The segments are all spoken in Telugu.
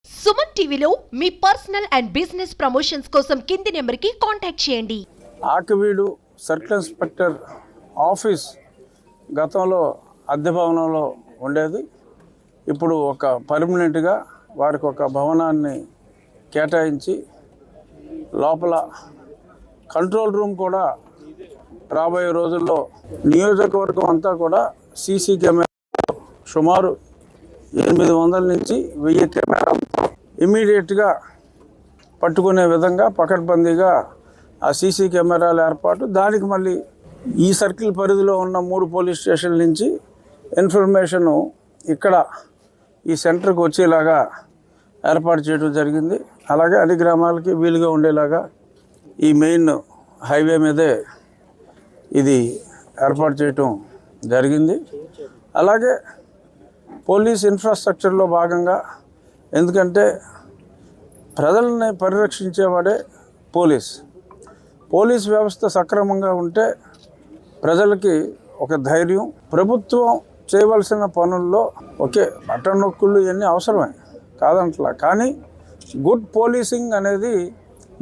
సుమన్ టీవీలో మీ పర్సనల్ అండ్ బిజినెస్ ప్రమోషన్స్ కోసం కింది నెంబర్కి కాంటాక్ట్ చేయండి. ఆకివీడు సర్కిల్ ఇన్స్పెక్టర్ ఆఫీస్ గతంలో అద్దె భవనంలో ఉండేది. ఇప్పుడు ఒక పర్మనెంట్గా వారికి ఒక భవనాన్ని కేటాయించి లోపల కంట్రోల్ రూమ్ కూడా రాబోయే రోజుల్లో నియోజకవర్గం అంతా కూడా సీసీ కెమెరా సుమారు 800 నుంచి 1000 కెమెరాలతో ఇమీడియట్గా పట్టుకునే విధంగా పకడ్బందీగా ఆ సీసీ కెమెరాల ఏర్పాటు, దానికి మళ్ళీ ఈ సర్కిల్ పరిధిలో ఉన్న 3 పోలీస్ స్టేషన్ల నుంచి ఇన్ఫర్మేషను ఇక్కడ ఈ సెంటర్కి వచ్చేలాగా ఏర్పాటు చేయడం జరిగింది. అలాగే అన్ని గ్రామాలకి వీలుగా ఉండేలాగా ఈ మెయిన్ హైవే మీదే ఇది ఏర్పాటు చేయటం జరిగింది. అలాగే పోలీస్ ఇన్ఫ్రాస్ట్రక్చర్లో భాగంగా, ఎందుకంటే ప్రజల్ని పరిరక్షించేవాడే పోలీస్ వ్యవస్థ సక్రమంగా ఉంటే ప్రజలకి ఒక ధైర్యం. ప్రభుత్వం చేయవలసిన పనుల్లో బటన్ నొక్కులు ఇవన్నీ అవసరమే కాదంటలా, కానీ గుడ్ పోలీసింగ్ అనేది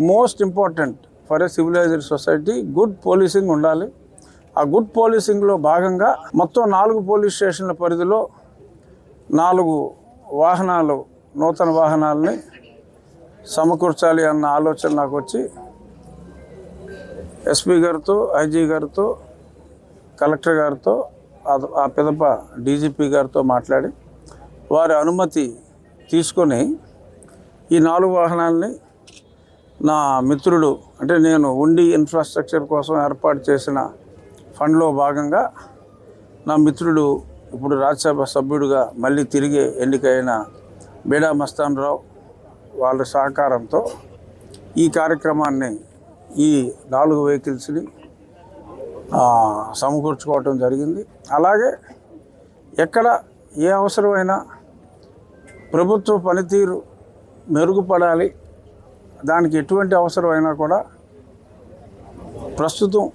most important for a civilised society. Good policing ఉండాలి. ఆ గుడ్ పోలీసింగ్లో భాగంగా మొత్తం 4 పోలీస్ స్టేషన్ల పరిధిలో 4 వాహనాలు, నూతన వాహనాలని సమకూర్చాలి అన్న ఆలోచన నాకు వచ్చి ఎస్పీ గారితో, ఐజీ గారితో, కలెక్టర్ గారితో, ఆ పిదప డీజీపీ గారితో మాట్లాడి వారి అనుమతి తీసుకొని ఈ 4 వాహనాలని నా మిత్రుడు, అంటే నేను ఉండి ఇన్ఫ్రాస్ట్రక్చర్ కోసం ఏర్పాటు చేసిన ఫండ్లో భాగంగా నా మిత్రుడు, ఇప్పుడు రాజ్యసభ సభ్యుడిగా మళ్ళీ తిరిగి ఎన్నికైన బేడా మస్తాన్ రావు వాళ్ళ సహకారంతో ఈ కార్యక్రమాన్ని, ఈ 4 వెహికల్స్ని సమకూర్చుకోవటం జరిగింది. అలాగే ఎక్కడ ఏ అవసరమైనా ప్రభుత్వ పనితీరు మెరుగుపడాలి, దానికి ఎటువంటి అవసరమైనా కూడా ప్రస్తుతం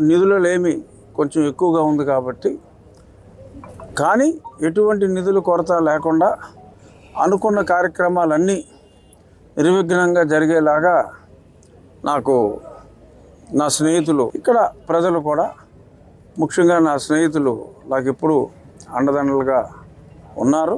నిధులేమి కొంచెం ఎక్కువగా ఉంది కాబట్టి, కానీ ఎటువంటి నిధుల కొరత లేకుండా అనుకున్న కార్యక్రమాలన్నీ నిర్విఘ్నంగా జరిగేలాగా నాకు నా స్నేహితులు, ఇక్కడ ప్రజలు కూడా, ముఖ్యంగా నా స్నేహితులు నాకు ఎప్పుడు అండదండలుగా ఉన్నారు.